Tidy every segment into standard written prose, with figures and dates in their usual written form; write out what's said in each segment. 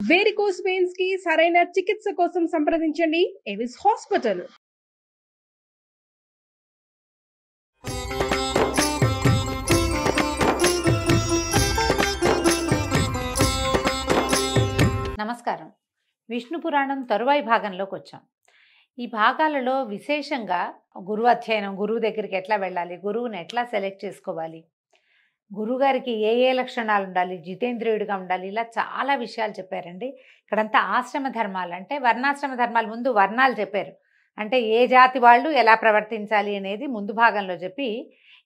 Varicose veins కి సరైన చికిత్స కోసం సంప్రదించండి ఎవిస్ హాస్పిటల్. నమస్కారం. విష్ణు పురాణం తరువాయి భాగంలోకి వచ్చాం. ఈ భాగాలలో విశేషంగా గురువు అధ్యయనం, గురువు దగ్గరికి ఎట్లా వెళ్ళాలి, గురువుని ఎట్లా సెలెక్ట్ చేసుకోవాలి, గురువుగారికి ఏ ఏ లక్షణాలు ఉండాలి, జితేంద్రియుడిగా ఉండాలి, ఇలా చాలా విషయాలు చెప్పారండి. ఇక్కడంతా ఆశ్రమ ధర్మాలు, అంటే వర్ణాశ్రమ ధర్మాలు, ముందు వర్ణాలు చెప్పారు. అంటే ఏ జాతి వాళ్ళు ఎలా ప్రవర్తించాలి అనేది ముందు భాగంలో చెప్పి,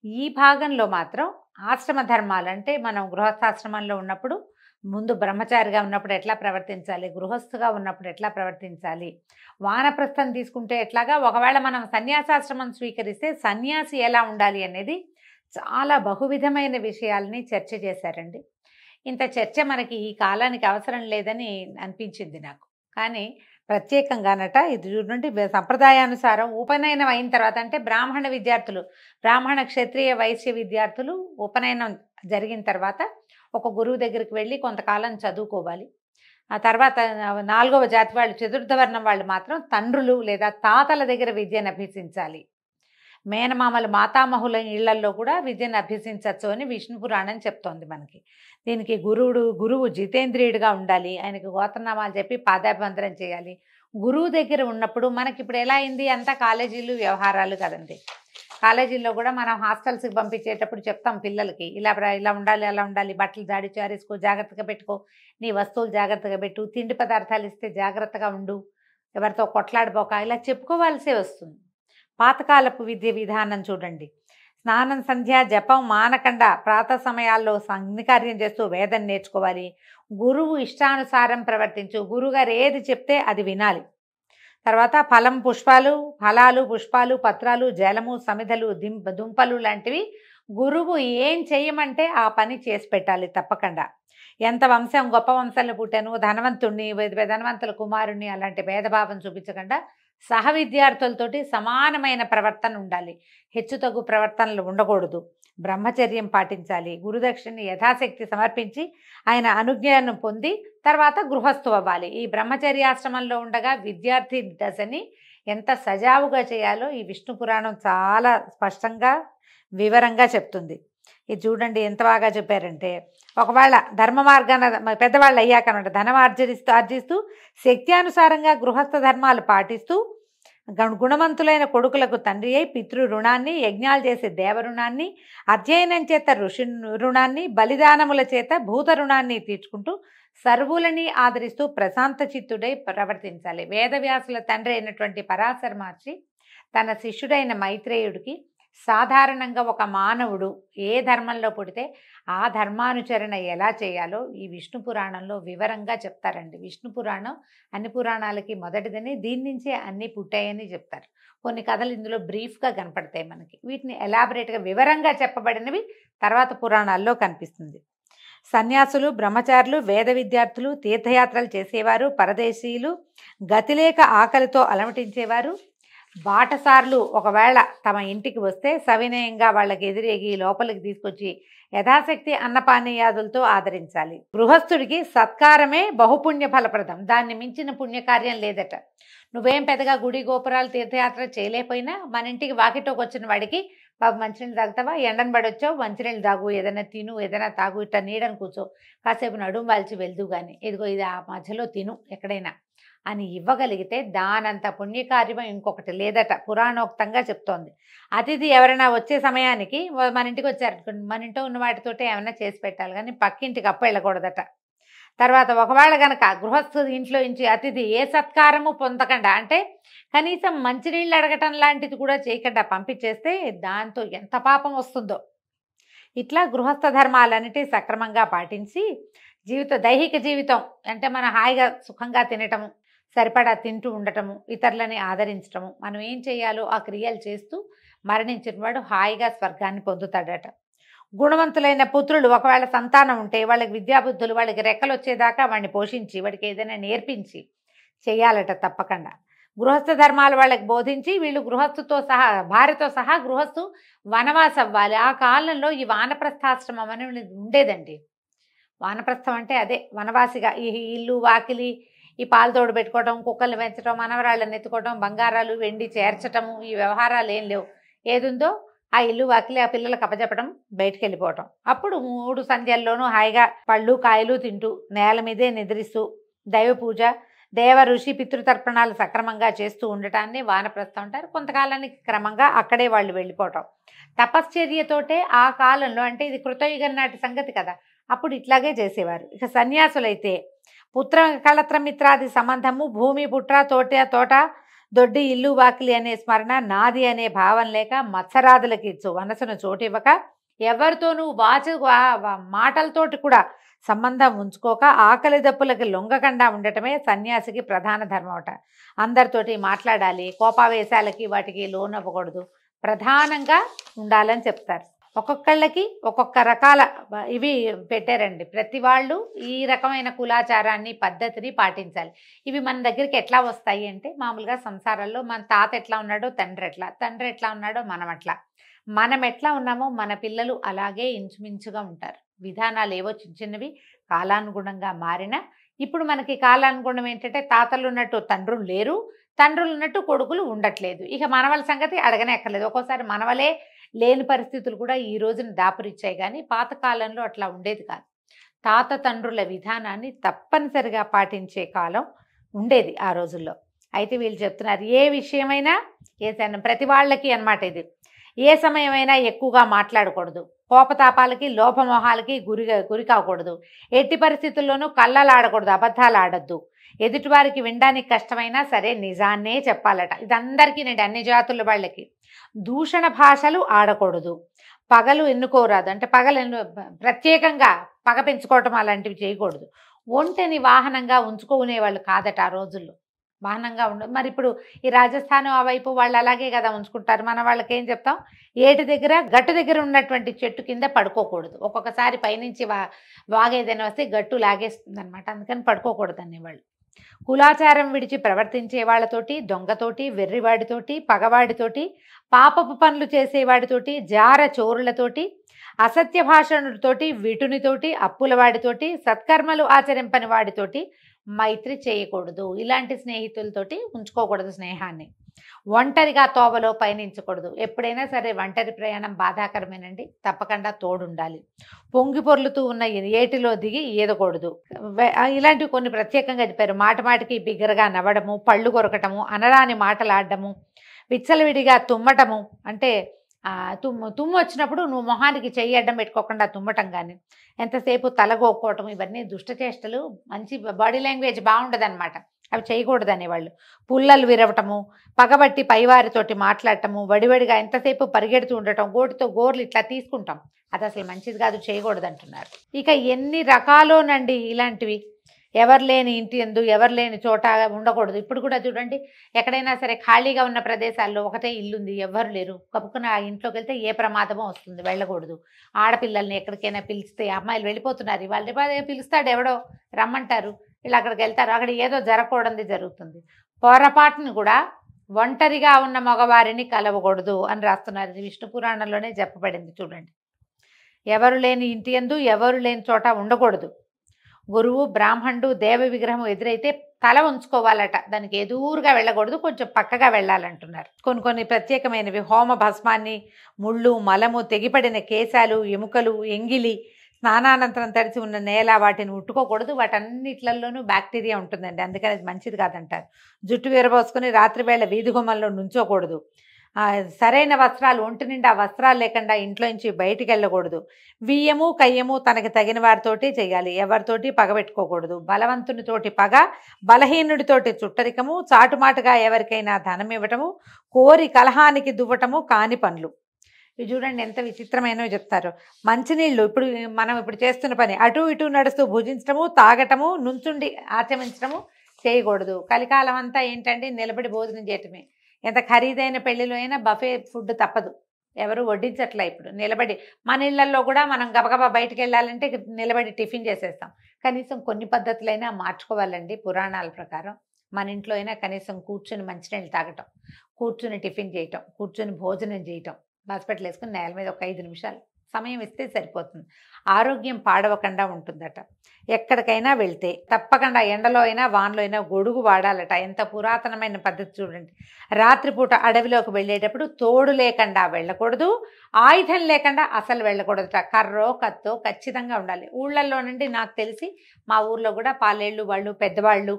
ఈ భాగంలో మాత్రం ఆశ్రమ ధర్మాలు, అంటే మనం గృహస్థాశ్రమంలో ఉన్నప్పుడు ముందు బ్రహ్మచారిగా ఉన్నప్పుడు ఎట్లా ప్రవర్తించాలి, గృహస్థుగా ఉన్నప్పుడు ఎట్లా ప్రవర్తించాలి, వానప్రస్థం తీసుకుంటే ఎట్లాగా, ఒకవేళ మనం సన్యాసాశ్రమం స్వీకరిస్తే సన్యాసి ఎలా ఉండాలి అనేది చాలా బహువిధమైన విషయాల్ని చర్చ చేశారండి. ఇంత చర్చ మనకి ఈ కాలానికి అవసరం లేదని అనిపించింది నాకు. కానీ ప్రత్యేకంగానట ఇది చూడండి, సంప్రదాయానుసారం ఉపనయనం అయిన తర్వాత, అంటే బ్రాహ్మణ విద్యార్థులు, బ్రాహ్మణ క్షత్రియ వైశ్య విద్యార్థులు ఉపనయనం జరిగిన తర్వాత ఒక గురువు దగ్గరికి వెళ్ళి కొంతకాలం చదువుకోవాలి. ఆ తర్వాత 4వ జాతి వాళ్ళు, చతుర్థ వర్ణం వాళ్ళు మాత్రం తండ్రులు లేదా తాతల దగ్గర విద్యను అభ్యసించాలి. మేనమామలు, మాతామహుల ఇళ్లల్లో కూడా విద్యను అభ్యసించవచ్చు అని విష్ణు పురాణం చెప్తోంది మనకి. దీనికి గురువు జితేంద్రియుడిగా ఉండాలి, ఆయనకు గోత్రనామాలు చెప్పి పాదాభివందనం చేయాలి. గురువు దగ్గర ఉన్నప్పుడు మనకి ఇప్పుడు ఎలా అయింది, అంతా కాలేజీలు వ్యవహారాలు కదండి. కాలేజీల్లో కూడా మనం హాస్టల్స్కి పంపించేటప్పుడు చెప్తాం పిల్లలకి, ఇలా ఉండాలి, అలా ఉండాలి, బట్టలు జాడి చారేసుకో, జాగ్రత్తగా పెట్టుకో, నీ వస్తువులు జాగ్రత్తగా పెట్టు, తిండి పదార్థాలు ఇస్తే జాగ్రత్తగా ఉండు, ఎవరితో కొట్లాడిపోక, ఇలా చెప్పుకోవాల్సే వస్తుంది. పాతకాలపు విద్య విధానం చూడండి. స్నానం, సంధ్య, జపం మానకుండా ప్రాతः సమయాల్లో అగ్నికార్యం చేస్తూ వేదం నేర్చుకోవాలి. గురువు ఇష్టానుసారం ప్రవర్తించు, గురువుగారు ఏది చెప్తే అది వినాలి. తర్వాత ఫలాలు, పుష్పాలు, పత్రాలు, జలము, సమిధలు, దుంపలు లాంటివి గురువు ఏం చేయమంటే ఆ పని చేసి పెట్టాలి తప్పకుండా. ఎంత వంశం, గొప్ప వంశంలో పుట్టాను, ధనవంతుణ్ణి, ధనవంతుల కుమారుణ్ణి, అలాంటి భేదభావం చూపించకుండా సహ విద్యార్థులతోటి సమానమైన ప్రవర్తన ఉండాలి. హెచ్చుతగ్గు ప్రవర్తనలు ఉండకూడదు. బ్రహ్మచర్యం పాటించాలి. గురుదక్షిణని యథాశక్తి సమర్పించి ఆయన అనుజ్ఞను పొంది తర్వాత గృహస్థు అవ్వాలి. ఈ బ్రహ్మచర్యాశ్రమంలో ఉండగా విద్యార్థి దశని ఎంత సజావుగా చేయాలో ఈ విష్ణు పురాణం చాలా స్పష్టంగా వివరంగా చెప్తుంది. ఇది చూడండి ఎంత బాగా చెప్పారంటే, ఒకవేళ ధర్మ మార్గాన పెద్దవాళ్ళు అయ్యాకనమాట ధనం ఆర్జిస్తూ శక్త్యానుసారంగా గృహస్థ ధర్మాలు పాటిస్తూ గుణవంతులైన కొడుకులకు తండ్రి అయి పితృ రుణాన్ని, యజ్ఞాలు చేసే దేవ రుణాన్ని, అధ్యయనం చేత ఋషి రుణాన్ని, బలిదానముల చేత భూత రుణాన్ని తీర్చుకుంటూ సర్వులని ఆదరిస్తూ ప్రశాంత చిత్తుడై ప్రవర్తించాలి. వేదవ్యాసుల తండ్రి అయినటువంటి పరాశర మహర్షి తన శిష్యుడైన మైత్రేయుడికి సాధారణంగా ఒక మానవుడు ఏ ధర్మంలో పుడితే ఆ ధర్మానుచరణ ఎలా చేయాలో ఈ విష్ణు పురాణంలో వివరంగా చెప్తారండి. విష్ణు పురాణం అన్ని పురాణాలకి మొదటిదని, దీని నుంచే అన్నీ పుట్టాయని చెప్తారు. కొన్ని కథలు ఇందులో బ్రీఫ్గా కనపడతాయి మనకి. వీటిని ఎలాబరేట్గా వివరంగా చెప్పబడినవి తర్వాత పురాణాల్లో కనిపిస్తుంది. సన్యాసులు, బ్రహ్మచారులు, వేద విద్యార్థులు, తీర్థయాత్రలు చేసేవారు, పరదేశీయులు, గతిలేక ఆకలితో అలమటించేవారు, బాటసార్లు ఒకవేళ తమ ఇంటికి వస్తే సవినయంగా వాళ్ళకి ఎదురేగి లోపలికి తీసుకొచ్చి యథాశక్తి అన్నపానీయాదులతో ఆదరించాలి. గృహస్థుడికి సత్కారమే బహుపుణ్య ఫలప్రదం, దాన్ని మించిన పుణ్యకార్యం లేదట. నువ్వేం పెద్దగా గుడి గోపురాలు తీర్థయాత్ర చేయలేకపోయినా మన ఇంటికి వాకిటోకి వచ్చిన వాడికి, బాబు మంచినీళ్ళు తాగుతావా, ఎండను పడొచ్చావు, మంచినీళ్ళు తాగు, ఏదైనా తిను, ఏదైనా తాగు, ఇట్లా నీడని కూర్చో, కాసేపు నడుము వాల్చి వెళ్తూ కానీ, ఇదిగో ఇది ఆ మధ్యలో తిను ఎక్కడైనా అని ఇవ్వగలిగితే దానంత పుణ్యకార్యం ఇంకొకటి లేదట, పురాణోక్తంగా చెప్తోంది. అతిథి ఎవరైనా వచ్చే సమయానికి మన ఇంటికి వచ్చారనుకోండి, మన ఇంట్లో ఉన్న వాటితోటే ఏమైనా చేసి పెట్టాలి, కానీ పక్కింటికి అప్ప వెళ్ళకూడదట. తర్వాత ఒకవేళ కనుక గృహస్థు ఇంట్లో నుంచి అతిథి ఏ సత్కారము పొందకుండా, అంటే కనీసం మంచినీళ్ళు అడగటం లాంటిది కూడా చేయకుండా పంపించేస్తే దాంతో ఎంత పాపం వస్తుందో. ఇట్లా గృహస్థ ధర్మాలన్నిటి సక్రమంగా పాటించి దైహిక జీవితం అంటే మనం హాయిగా సుఖంగా తినటము, సరిపడా తింటూ ఉండటము, ఇతరులని ఆదరించటము, మనం ఏం చేయాలో ఆ క్రియలు చేస్తూ మరణించిన వాడు హాయిగా స్వర్గాన్ని పొందుతాడట. గుణవంతులైన పుత్రులు, ఒకవేళ సంతానం ఉంటే వాళ్ళకి విద్యాబుద్ధులు, వాళ్ళకి రెక్కలు వచ్చేదాకా వాడిని పోషించి వాడికి ఏదైనా నేర్పించి చేయాలట తప్పకుండా. గృహస్థ ధర్మాలు వాళ్ళకి బోధించి వీళ్ళు భార్యతో సహా గృహస్థు వనవాసం అవ్వాలి. ఆ కాలంలో ఈ వానప్రస్థాశ్రమం అనేది ఉండేదండి. వానప్రస్థం అంటే అదే వనవాసిగా ఈ ఇల్లు వాకిలి ఈ పాలు తోడు పెట్టుకోవడం, కుక్కల్ని పెంచడం, మనవరాళ్ళని ఎత్తుకోవడం, బంగారాలు వెండి చేర్చటము, ఈ వ్యవహారాలు ఏం లేవు. ఏదుందో ఆ ఇల్లు వాకిలి ఆ పిల్లలకు అప్పచెప్పడం, బయటికి వెళ్ళిపోవటం. అప్పుడు 3 సంధ్యల్లోనూ హాయిగా పళ్ళు కాయలు తింటూ నేల మీదే నిద్రిస్తూ దైవ పూజ, దేవ ఋషి పితృతర్పణాలు సక్రమంగా చేస్తూ ఉండటాన్ని వానప్రస్థం అంటారు. కొంతకాలానికి క్రమంగా అక్కడే వాళ్ళు వెళ్ళిపోవటం. తపశ్చర్యతోటే ఆ కాలంలో, అంటే ఇది కృతయుగం నాటి సంగతి కదా, అప్పుడు ఇట్లాగే చేసేవారు. ఇక సన్యాసులైతే పుత్ర కళత్ర మిత్రాది సంబంధము, భూమి పుట్ర తోట దొడ్డి ఇల్లు వాకిలి అనే స్మరణ, నాది అనే భావం లేక మత్సరాదులకి మనసును చోటివ్వక ఎవరితోనూ మాటలతోటి కూడా సంబంధం ఉంచుకోక ఆకలి దప్పులకి లొంగకుండా ఉండటమే సన్యాసికి ప్రధాన ధర్మమట. అందరితోటి మాట్లాడాలి, కోపావేశాలకి వాటికి లోనవ్వకూడదు, ప్రధానంగా ఉండాలని చెప్తారు. ఒక్కొక్కళ్ళకి ఒక్కొక్క రకాల ఇవి పెట్టారండి. ప్రతి వాళ్ళు ఈ రకమైన కులాచారాన్ని పద్ధతిని పాటించాలి. ఇవి మన దగ్గరికి ఎట్లా వస్తాయి అంటే, మామూలుగా సంసారాల్లో మన తాత ఎట్లా ఉన్నాడో తండ్రి ఎట్లా ఉన్నాడో మనం ఎట్లా ఉన్నామో మన పిల్లలు అలాగే ఇంచుమించుగా ఉంటారు. విధానాలు ఏవో చిన్నవి కాలానుగుణంగా మారినా, ఇప్పుడు మనకి కాలానుగుణం ఏంటంటే తాతలు ఉన్నట్టు తండ్రులు లేరు, తండ్రులు ఉన్నట్టు కొడుకులు ఉండట్లేదు. ఇక మనవల సంగతి అడగనే అక్కర్లేదు. ఒక్కోసారి మనవలే లేని పరిస్థితులు కూడా ఈ రోజున దాపురిచ్చాయి. కానీ పాతకాలంలో అట్లా ఉండేది కాదు. తాత తండ్రుల విధానాన్ని తప్పనిసరిగా పాటించే కాలం ఉండేది ఆ రోజుల్లో. అయితే వీళ్ళు చెప్తున్నారు, ఏ విషయమైనా ప్రతి వాళ్ళకి అన్నమాట ఇది. ఏ సమయమైనా ఎక్కువగా మాట్లాడకూడదు, కోపతాపాలకి లోపమోహాలకి గురి కాకూడదు, ఎట్టి పరిస్థితుల్లోనూ కళ్ళలాడకూడదు, అబద్ధాలు ఆడద్దు, ఎదుటివారికి వినడానికి కష్టమైనా సరే నిజాన్నే చెప్పాలట. ఇదందరికీ నేను అన్ని జాతుల వాళ్ళకి. దూషణ భాషలు ఆడకూడదు, పగలు ఎన్నుకోరాదు, అంటే ప్రత్యేకంగా పగ పెంచుకోవటం అలాంటివి చేయకూడదు. ఒంటెని వాహనంగా ఉంచుకునేవాళ్ళు కాదట ఆ రోజుల్లో. వాహనంగా మరి ఇప్పుడు ఈ రాజస్థాన్ ఆ వైపు వాళ్ళు అలాగే కదా ఉంచుకుంటారు. మన వాళ్ళకి ఏం చెప్తాం, ఏటి దగ్గర గట్టు దగ్గర ఉన్నటువంటి చెట్టు కింద పడుకోకూడదు. ఒక్కొక్కసారి పైనుంచి వాగేదైనా వస్తే గట్టు లాగేస్తుంది అనమాట, అందుకని పడుకోకూడదు అనేవాళ్ళు. కులాచారం విడిచి ప్రవర్తించే వాళ్ళతోటి, దొంగతోటి, వెర్రివాడితోటి, పగవాడితోటి, పాపపు పనులు చేసేవాడితోటి, జార చోరులతోటి, అసత్య భాషణుడితోటి, విటునితోటి, అప్పులవాడితోటి, సత్కర్మలు ఆచరింపని వాడితోటి మైత్రి చేయకూడదు. ఇలాంటి స్నేహితులతోటి ఉంచుకోకూడదు స్నేహాన్ని. ఒంటరిగా తోవలో పయనించకూడదు. ఎప్పుడైనా సరే ఒంటరి ప్రయాణం బాధాకరమేనండి, తప్పకుండా తోడుండాలి. పొంగి పొర్లుతూ ఉన్న ఏటిలో దిగి ఈదకూడదు. ఇలాంటివి కొన్ని ప్రత్యేకంగా చెప్పారు. మాటికి బిగ్గరగా నవ్వడము, పళ్ళు కొరకటము, అనరాని మాటలాడటము, విచ్చలవిడిగా తుమ్మటము, అంటే తుమ్ము వచ్చినప్పుడు నువ్వు మొహానికి చెయ్యి అడ్డం పెట్టుకోకుండా తుమ్మటం, కానీ ఎంతసేపు తలగోక్కోవటం, ఇవన్నీ దుష్టచేష్టలు. మంచి బాడీ లాంగ్వేజ్ బాగుండదన్నమాట, అవి చేయకూడదు అనేవాళ్ళు. పుల్లలు విరవటము, పగబట్టి పైవారితోటి మాట్లాడటము, వడివడిగా ఎంతసేపు పరిగెడుతూ ఉండటం, గోటితో గోర్లు ఇట్లా తీసుకుంటాం, అది అసలు మంచిది కాదు, చేయకూడదు అంటున్నారు. ఇక ఎన్ని రకాలోనండి ఇలాంటివి. ఎవరు లేని ఇంటి యందు ఎవరు లేని చోట ఉండకూడదు. ఇప్పుడు కూడా చూడండి, ఎక్కడైనా సరే ఖాళీగా ఉన్న ప్రదేశాల్లో ఒకటే ఇల్లుంది, ఎవ్వరు లేరు, కప్పుకున్న ఆ ఇంట్లోకి వెళ్తే ఏ ప్రమాదమో వస్తుంది, వెళ్ళకూడదు. ఆడపిల్లల్ని ఎక్కడికైనా పిలిస్తే, అమ్మాయిలు వెళ్ళిపోతున్నారు, ఇవాళ పిలుస్తాడు ఎవడో, రమ్మంటారు, వీళ్ళు అక్కడికి వెళ్తారు, అక్కడ ఏదో జరగకూడదు జరుగుతుంది. పొరపాటును కూడా ఒంటరిగా ఉన్న మగవారిని కలవకూడదు అని రాస్తున్నారు. ఇది విష్ణు పురాణంలోనే చెప్పబడింది చూడండి. ఎవరు లేని ఇంటి యందు ఎవరు లేని చోట ఉండకూడదు. గురువు, బ్రాహ్మణుడు, దేవ విగ్రహం ఎదురైతే తల ఉంచుకోవాలట, దానికి ఎదురుగా వెళ్ళకూడదు, కొంచెం పక్కగా వెళ్ళాలంటున్నారు. కొన్ని ప్రత్యేకమైనవి, హోమ భస్మాన్ని, ముళ్ళు, మలము, తెగిపడిన కేశాలు, ఎముకలు, ఎంగిలి, స్నానానంతరం తడిసి ఉన్న నేల, వాటిని ముట్టుకోకూడదు. వాటన్నిట్లలోనూ బ్యాక్టీరియా ఉంటుందండి, అందుకని అది మంచిది కాదంటారు. జుట్టు విరబోసుకుని రాత్రివేళ వీధి గుమ్మల్లో నుంచోకూడదు. సరైన వస్త్రాలు, ఒంటి నిండా వస్త్రాలు లేకుండా ఇంట్లోంచి బయటికి వెళ్ళకూడదు. వియ్యము కయ్యము తనకి తగిన వారితోటి చేయాలి, ఎవరితోటి పగబెట్టుకోకూడదు. బలవంతునితోటి పగ, బలహీనుడితోటి చుట్టరికము, చాటుమాటుగా ఎవరికైనా ధనం ఇవ్వటము, కోరి కలహానికి దువ్వటము కాని పనులు. ఇవి చూడండి ఎంత విచిత్రమైనవి చెప్తారు. మంచినీళ్ళు, మనం ఇప్పుడు చేస్తున్న పని, అటు ఇటు నడుస్తూ భుజించటము, తాగటము, నుంచుండి ఆచమించటము చేయకూడదు. కలికాలం అంతా ఏంటంటే నిలబడి భోజనం చేయటమే. ఎంత ఖరీదైన పెళ్లిలో అయినా బఫే ఫుడ్ తప్పదు, ఎవరు వడ్డించట్లా. ఇప్పుడు నిలబడి, మన ఇళ్లలో కూడా మనం గబగబా బయటకు వెళ్ళాలంటే నిలబడి టిఫిన్ చేసేస్తాం. కనీసం కొన్ని పద్ధతులైనా మార్చుకోవాలండి. పురాణాల ప్రకారం మన ఇంట్లో అయినా కనీసం కూర్చుని మంచినీళ్ళు తాగటం, కూర్చుని టిఫిన్ చేయటం, కూర్చుని భోజనం చేయటం, హాస్పిటల్ వేసుకుని నేల మీద ఒక 5 నిమిషాలు సమయం ఇస్తే సరిపోతుంది. ఆరోగ్యం పాడవకుండా ఉంటుందట. ఎక్కడికైనా వెళ్తే తప్పకుండా ఎండలో అయినా వానలో అయినా గొడుగు వాడాలట. ఎంత పురాతనమైన పద్ధతి చూడండి. రాత్రిపూట అడవిలోకి వెళ్ళేటప్పుడు తోడు లేకుండా వెళ్ళకూడదు, ఆయుధం లేకుండా అసలు వెళ్ళకూడదట. కర్రో కత్తో ఖచ్చితంగా ఉండాలి. ఊళ్ళల్లో నుండి నాకు తెలిసి మా ఊర్లో కూడా పాలేళ్ళు వాళ్ళు పెద్దవాళ్ళు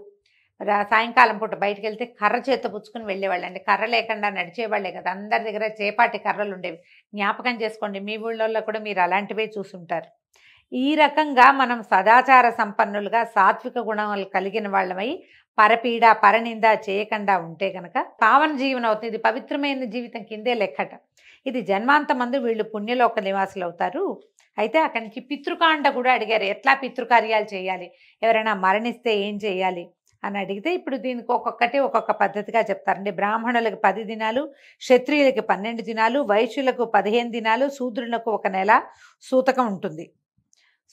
సాయంకాలం పూట బయటకు వెళ్తే కర్ర చేత్తో పుచ్చుకుని వెళ్ళేవాళ్ళు అండి. కర్ర లేకుండా నడిచేవాళ్ళే కదా. అందరి దగ్గర చేపాటి కర్రలు ఉండేవి. జ్ఞాపకం చేసుకోండి, మీ ఊళ్ళల్లో కూడా మీరు అలాంటివే చూసుంటారు. ఈ రకంగా మనం సదాచార సంపన్నులుగా సాత్విక గుణాలు కలిగిన వాళ్ళమై పరపీడ పరనింద చేయకుండా ఉంటే కనుక పావన జీవనం అవుతుంది. ఇది పవిత్రమైన జీవితం కిందే లెక్కట. ఇది జన్మాంతమందు వీళ్ళు పుణ్యలోక నివాసులు అవుతారు. అయితే అక్కడి నుంచి పితృకాండ కూడా అడిగారు, ఎట్లా పితృకార్యాలు చేయాలి, ఎవరైనా మరణిస్తే ఏం చేయాలి అని అడిగితే ఇప్పుడు దీనికి ఒక్కొక్కటి ఒక్కొక్క పద్ధతిగా చెప్తారండి. బ్రాహ్మణులకు 10 దినాలు, క్షత్రియులకి 12 దినాలు, వైశ్యులకు 15 దినాలు, శూద్రులకు 1 నెల సూతకం ఉంటుంది.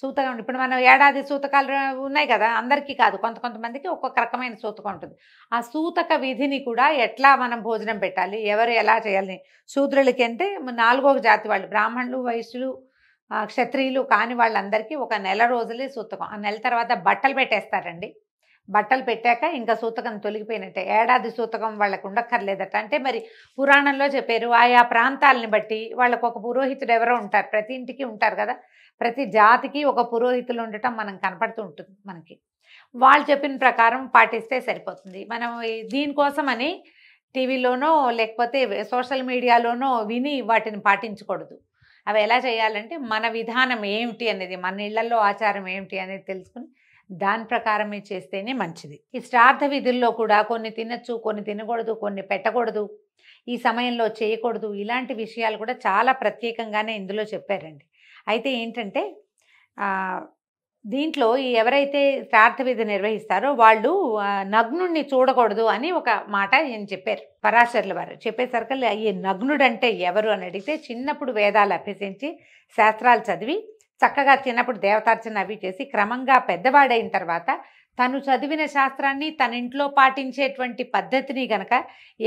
సూతకం ఇప్పుడు మనం ఏడాది సూతకాలు ఉన్నాయి కదా, అందరికీ కాదు, కొంతమందికి ఒక్కొక్క రకమైన సూతకం ఉంటుంది. ఆ సూతక విధిని కూడా ఎట్లా మనం భోజనం పెట్టాలి, ఎవరు ఎలా చేయాలి. శూద్రులకి అంటే 4వ జాతి వాళ్ళు, బ్రాహ్మణులు వైశ్యులు క్షత్రియులు కాని వాళ్ళందరికీ 1 నెల రోజులే సూతకం. ఆ నెల తర్వాత బట్టలు పెట్టేస్తారండి. బట్టలు పెట్టాక ఇంకా సూతకం తొలగిపోయినట్టే. ఏడాది సూతకం వాళ్ళకు ఉండక్కర్లేదట. అంటే మరి పురాణంలో చెప్పారు, ఆయా ప్రాంతాలని బట్టి వాళ్ళకు ఒక పురోహితుడు ఎవరో ఉంటారు, ప్రతి ఇంటికి ఉంటారు కదా, ప్రతి జాతికి ఒక పురోహితులు ఉండటం మనం కనపడుతూ ఉంటుంది మనకి. వాళ్ళు చెప్పిన ప్రకారం పాటిస్తే సరిపోతుంది. మనం దీనికోసమని టీవీలోనో లేకపోతే సోషల్ మీడియాలోనో విని వాటిని పాటించకూడదు. అవి ఎలా చేయాలంటే మన విధానం ఏమిటి అనేది, మన ఇళ్లలో ఆచారం ఏమిటి అనేది తెలుసుకుని దాని ప్రకారమే చేస్తేనే మంచిది. ఈ శ్రాద్ధ విధుల్లో కూడా కొన్ని తినచ్చు, కొన్ని తినకూడదు, కొన్ని పెట్టకూడదు, ఈ సమయంలో చేయకూడదు, ఇలాంటి విషయాలు కూడా చాలా ప్రత్యేకంగానే ఇందులో చెప్పారండి. అయితే ఏంటంటే దీంట్లో ఎవరైతే శ్రాద్ధ విధి నిర్వహిస్తారో వాళ్ళు నగ్నుడిని చూడకూడదు అని ఒక మాట ఈయన చెప్పారు. పరాశరుల వారు చెప్పేసరికి ఈ నగ్నుడంటే ఎవరు అని అడిగితే, చిన్నప్పుడు వేదాలు అభ్యసించి శాస్త్రాలు చదివి చక్కగా చిన్నప్పుడు దేవతార్చన అవి చేసి క్రమంగా పెద్దవాడైన తర్వాత తను చదివిన శాస్త్రాన్ని తన ఇంట్లో పాటించేటువంటి పద్ధతిని గనక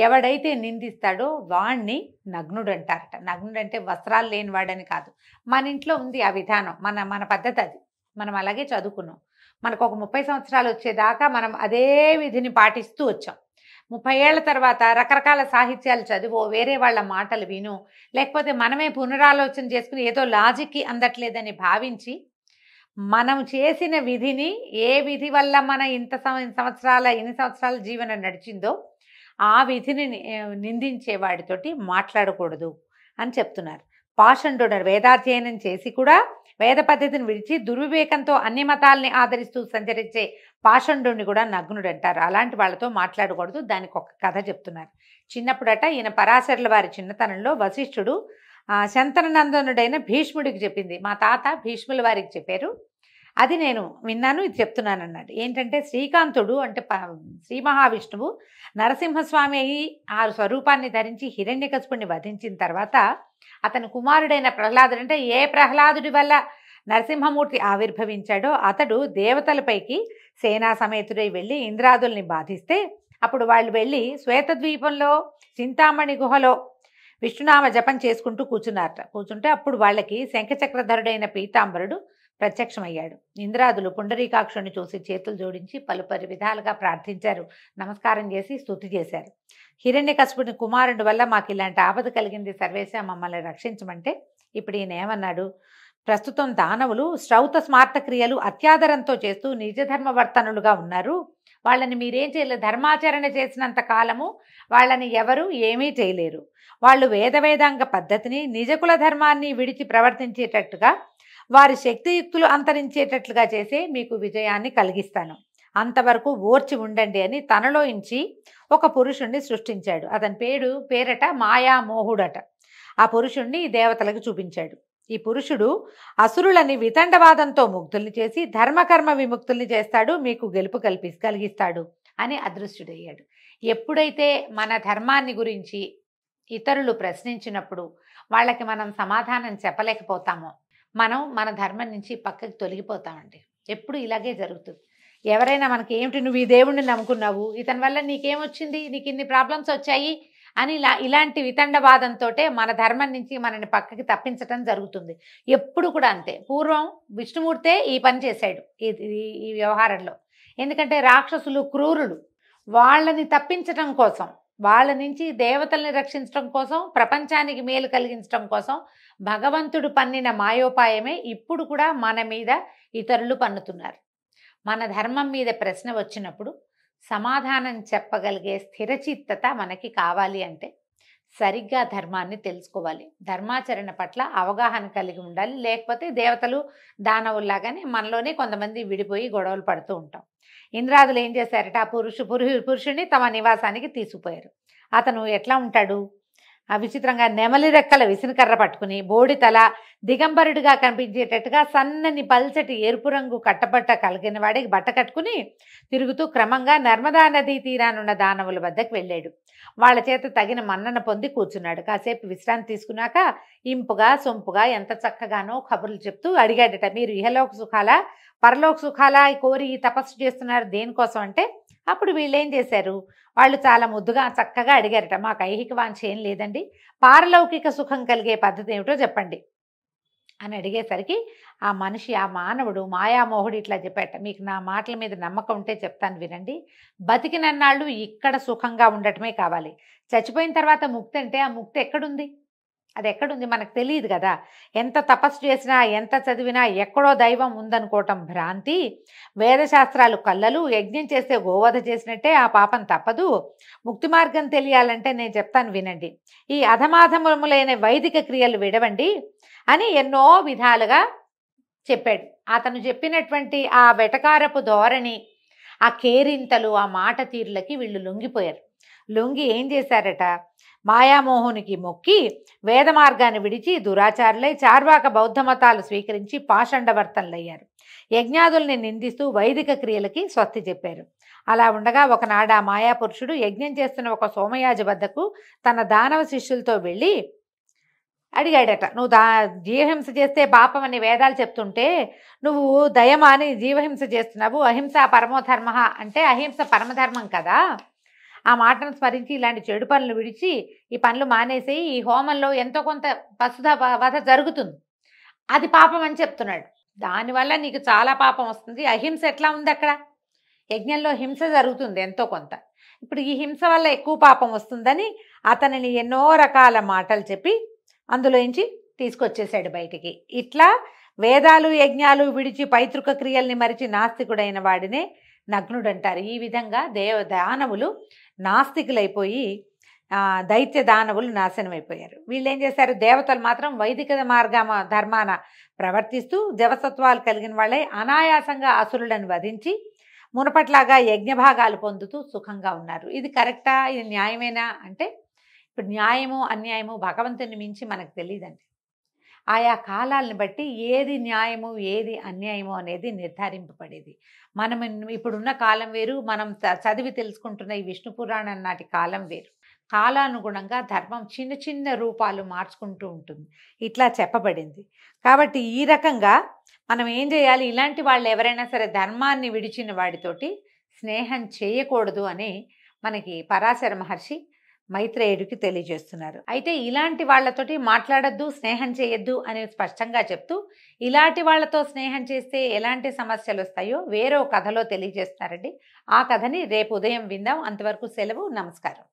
ఎవడైతే నిందిస్తాడో వాణ్ణి నగ్నుడు అంటారట. నగ్నుడు అంటే వస్త్రాలు లేనివాడని కాదు, మన ఇంట్లో ఉంది ఆ విధానం, మన పద్ధతి అది, మనం అలాగే చదువుకున్నాం. మనకు ఒక 30 సంవత్సరాలు వచ్చేదాకా మనం అదే విధిని పాటిస్తూ వచ్చాం. 30 ఏళ్ల తర్వాత రకరకాల సాహిత్యాలు చదివో, వేరే వాళ్ళ మాటలు విను, లేకపోతే మనమే పునరాలోచన చేసుకుని ఏదో లాజిక్కి అందట్లేదని భావించి మనం చేసిన విధిని, ఏ విధి వల్ల మన ఇన్ని సంవత్సరాల జీవనం నడిచిందో ఆ విధిని నిందించే వాడితోటి మాట్లాడకూడదు అని చెప్తున్నారు. పాషండుడు వేదాధ్యయనం చేసి కూడా వేద పద్ధతిని విడిచి దుర్వివేకంతో అన్ని మతాల్ని ఆదరిస్తూ సంచరించే పాషండుని కూడా నగ్నుడు అంటారు. అలాంటి వాళ్ళతో మాట్లాడకూడదు. దానికి ఒక కథ చెప్తున్నారు. చిన్నప్పుడట ఈయన పరాశరుల వారి చిన్నతనంలో వశిష్ఠుడు శంతననందనుడైన భీష్ముడికి చెప్పింది. మా తాత భీష్ముల వారికి చెప్పారు, అది నేను విన్నాను, ఇది చెప్తున్నాను అన్నాడు. ఏంటంటే శ్రీకాంతుడు అంటే శ్రీ మహావిష్ణువు నరసింహస్వామి అయి ఆ స్వరూపాన్ని ధరించి హిరణ్యకశిపుణ్ణి వధించిన తర్వాత అతని కుమారుడైన ప్రహ్లాదుడు, అంటే ఏ ప్రహ్లాదుడి వల్ల నరసింహమూర్తి ఆవిర్భవించాడో అతడు దేవతలపైకి సేనా సమేతుడై వెళ్ళి ఇంద్రాదుల్ని బాధిస్తే అప్పుడు వాళ్ళు వెళ్ళి శ్వేతద్వీపంలో చింతామణి గుహలో విష్ణునామ జపం చేసుకుంటూ కూర్చుంటే అప్పుడు వాళ్ళకి శంఖచక్రధరుడైన పీతాంబరుడు ప్రత్యక్షమయ్యాడు. ఇంద్రాదులు పుండరీకాక్షుని చూసి చేతులు జోడించి పలుపరి విధాలుగా ప్రార్థించారు, నమస్కారం చేసి స్తుతి చేశారు. హిరణ్యకశిపుని కుమారుడి వల్ల మాకు ఇలాంటి ఆపద కలిగింది, సర్వేశ మమ్మల్ని రక్షించమంటే ఇప్పుడు ఈయన ఏమన్నాడు, ప్రస్తుతం దానవులు శ్రౌత స్మార్త క్రియలు అత్యాదరంతో చేస్తూ నిజధర్మవర్తనులుగా ఉన్నారు, వాళ్ళని మీరేం చేయలేరు, ధర్మాచరణ చేసినంత కాలము వాళ్ళని ఎవరు ఏమీ చేయలేరు, వాళ్ళు వేదాంగ పద్ధతిని నిజకుల ధర్మాన్ని విడిచి ప్రవర్తించేటట్టుగా వారి శక్తియుక్తులు అంతరించేటట్లుగా చేసే మీకు విజయాన్ని కలిగిస్తాను, అంతవరకు ఓర్చి ఉండండి అని తనలో ఇంచి ఒక పురుషుణ్ణి సృష్టించాడు. అతని పేరట మాయామోహుడట. ఆ పురుషుణ్ణి దేవతలకు చూపించాడు. ఈ పురుషుడు అసురులని వితండవాదంతో ముగ్ధుల్ని చేసి ధర్మకర్మ విముక్తుల్ని చేస్తాడు, మీకు గెలుపు కలిగిస్తాడు అని అదృశ్యుడయ్యాడు. ఎప్పుడైతే మన ధర్మాన్ని గురించి ఇతరులు ప్రశ్నించినప్పుడు వాళ్ళకి మనం సమాధానం చెప్పలేకపోతామో మనం మన ధర్మం నుంచి పక్కకి తొలగిపోతామండి. ఎప్పుడు ఇలాగే జరుగుతుంది. ఎవరైనా మనకి ఏమిటి, నువ్వు ఈ దేవుణ్ణి నమ్ముకున్నావు, ఇతని వల్ల నీకేమొచ్చింది, నీకు ఇన్ని ప్రాబ్లమ్స్ వచ్చాయి అని ఇలాంటి వితండవాదంతో మన ధర్మం నుంచి మనని పక్కకి తప్పించటం జరుగుతుంది. ఎప్పుడు కూడా అంతే. పూర్వం విష్ణుమూర్తే ఈ పని చేశాడు ఈ వ్యవహారంలో. ఎందుకంటే రాక్షసులు క్రూరులు, వాళ్ళని తప్పించటం కోసం, వాళ్ళ నుంచి దేవతల్ని రక్షించడం కోసం, ప్రపంచానికి మేలు కలిగించడం కోసం భగవంతుడు పన్నిన మాయోపాయమే ఇప్పుడు కూడా మన మీద ఇతరులు పన్నుతున్నారు. మన ధర్మం మీద ప్రశ్న వచ్చినప్పుడు సమాధానం చెప్పగలిగే స్థిరచిత్తత మనకి కావాలి అంటే సరిగ్గా ధర్మాన్ని తెలుసుకోవాలి, ధర్మాచరణ పట్ల అవగాహన కలిగి ఉండాలి. లేకపోతే దేవతలు దానవుల్లాగానే మనలోనే కొంతమంది విడిపోయి గొడవలు పడుతూ ఉంటాం. ఇంద్రాదులు ఏం చేశారట, ఆ పురుషుడిని తమ నివాసానికి తీసుకుపోయారు. అతను ఎట్లా ఉంటాడు, ఆ విచిత్రంగా నెమలి రెక్కల విసినకర్ర పట్టుకుని, బోడి తల, దిగంబరుడిగా కనిపించేటట్టుగా సన్నని పల్చటి ఎరుపు రంగు కట్టబట్ట కలిగిన వాడికి బట్ట కట్టుకుని తిరుగుతూ క్రమంగా నర్మదా నదీ తీరానున్న దానవుల వద్దకు వెళ్ళాడు. వాళ్ళ చేత తగిన మన్నన పొంది కూర్చున్నాడు. కాసేపు విశ్రాంతి తీసుకున్నాక ఇంపుగా సొంపుగా ఎంత చక్కగానో కబుర్లు చెప్తూ అడిగాడట, మీరు ఇహలోక సుఖాలా పరలోక సుఖాలా కోరి ఈ తపస్సు చేస్తున్నారు దేనికోసం అంటే, అప్పుడు వీళ్ళు ఏం చేశారు, వాళ్ళు చాలా ముద్దుగా చక్కగా అడిగారట, మాకు ఐహిక వాంఛ ఏం లేదండి, పారలౌకిక సుఖం కలిగే పద్ధతి ఏమిటో చెప్పండి అని అడిగేసరికి ఆ మనిషి, ఆ మానవుడు మాయామోహుడు ఇట్లా చెప్పాట, మీకు నా మాటల మీద నమ్మకం ఉంటే చెప్తాను వినండి, బతికినన్నాళ్ళు ఇక్కడ సుఖంగా ఉండటమే కావాలి, చచ్చిపోయిన తర్వాత ముక్తి అంటే ఆ ముక్తి ఎక్కడుంది, అది ఎక్కడుంది మనకు తెలియదు కదా. ఎంత తపస్సు చేసినా ఎంత చదివినా ఎక్కడో దైవం ఉందనుకోవటం భ్రాంతి. వేదశాస్త్రాలు కళ్ళలు, యజ్ఞం చేస్తే గోవధ చేసినట్టే ఆ పాపం తప్పదు. ముక్తి మార్గం తెలియాలంటే నేను చెప్తాను వినండి, ఈ అధమాధములైన వైదిక క్రియలు విడవండి అని ఎన్నో విధాలుగా చెప్పాడు. అతను చెప్పినటువంటి ఆ వెటకారపు ధోరణి, ఆ కేరింతలు, ఆ మాట తీరులకి వీళ్ళు లొంగిపోయారు. లొంగి ఏం చేశారట, మాయామోహునికి మొక్కి వేద మార్గాన్ని విడిచి దురాచారులై చార్వాక బౌద్ధ మతాలు స్వీకరించి పాషండవర్తనలయ్యారు. యజ్ఞాదుల్ని నిందిస్తూ వైదిక క్రియలకి స్వస్తి చెప్పారు. అలా ఉండగా ఒకనాడు ఆ మాయాపురుషుడు యజ్ఞం చేస్తున్న ఒక సోమయాజి వద్దకు తన దానవ శిష్యులతో వెళ్ళి అడిగాడట, నువ్వు జీవహింస చేస్తే పాపం అని వేదాలు చెప్తుంటే నువ్వు దయమాని జీవహింస చేస్తున్నావు, అహింస పరమోధర్మ అంటే అహింస పరమధర్మం కదా, ఆ మాటను స్మరించి ఇలాంటి చెడు పనులు విడిచి ఈ పనులు మానేసి ఈ హోమంలో ఎంతో కొంత పశుధ వధ జరుగుతుంది, అది పాపం అని చెప్తున్నాడు, దానివల్ల నీకు చాలా పాపం వస్తుంది. అహింస ఎట్లా ఉంది, అక్కడ యజ్ఞంలో హింస జరుగుతుంది ఎంతో కొంత, ఇప్పుడు ఈ హింస వల్ల ఎక్కువ పాపం వస్తుందని అతనిని ఎన్నో రకాల మాటలు చెప్పి అందులోంచి తీసుకొచ్చేసాడు బయటికి. ఇట్లా వేదాలు యజ్ఞాలు విడిచి పైతృక క్రియల్ని మరిచి నాస్తికుడైన వాడినే నగ్నుడు అంటారు. ఈ విధంగా దానవులు నాస్తికులైపోయి దైత్య దానవులు నాశనం అయిపోయారు. వీళ్ళు ఏం చేశారు, దేవతలు మాత్రం వైదిక ధర్మాన ప్రవర్తిస్తూ దేవసత్వాలు కలిగిన వాళ్ళే అనాయాసంగా అసురులను వధించి మునపట్లాగా యజ్ఞభాగాలు పొందుతూ సుఖంగా ఉన్నారు. ఇది కరెక్టా, ఇది న్యాయమేనా అంటే, ఇప్పుడు న్యాయము అన్యాయము భగవంతుని మించి మనకు తెలియదండి. ఆయా కాలాలను బట్టి ఏది న్యాయము ఏది అన్యాయము అనేది నిర్ధారింపబడేది. మనం ఇప్పుడున్న కాలం వేరు, మనం చదివి తెలుసుకుంటున్న ఈ విష్ణు పురాణం నాటి కాలం వేరు. కాలానుగుణంగా ధర్మం చిన్న చిన్న రూపాలు మార్చుకుంటూ ఉంటుంది, ఇట్లా చెప్పబడింది. కాబట్టి ఈ రకంగా మనం ఏం చేయాలి, ఇలాంటి వాళ్ళు ఎవరైనా సరే ధర్మాన్ని విడిచిన వాడితోటి స్నేహం చేయకూడదు అని మనకి పరాశర మహర్షి మైత్రేయుడికి తెలియజేస్తున్నారు. అయితే ఇలాంటి వాళ్ళతోటి మాట్లాడద్దు, స్నేహం చేయొద్దు అని స్పష్టంగా చెప్తూ ఇలాంటి వాళ్ళతో స్నేహం చేస్తే ఎలాంటి సమస్యలు వస్తాయో వేరే కథలో తెలియజేస్తున్నారండి. ఆ కథని రేపు ఉదయం విందాం. అంతవరకు సెలవు, నమస్కారం.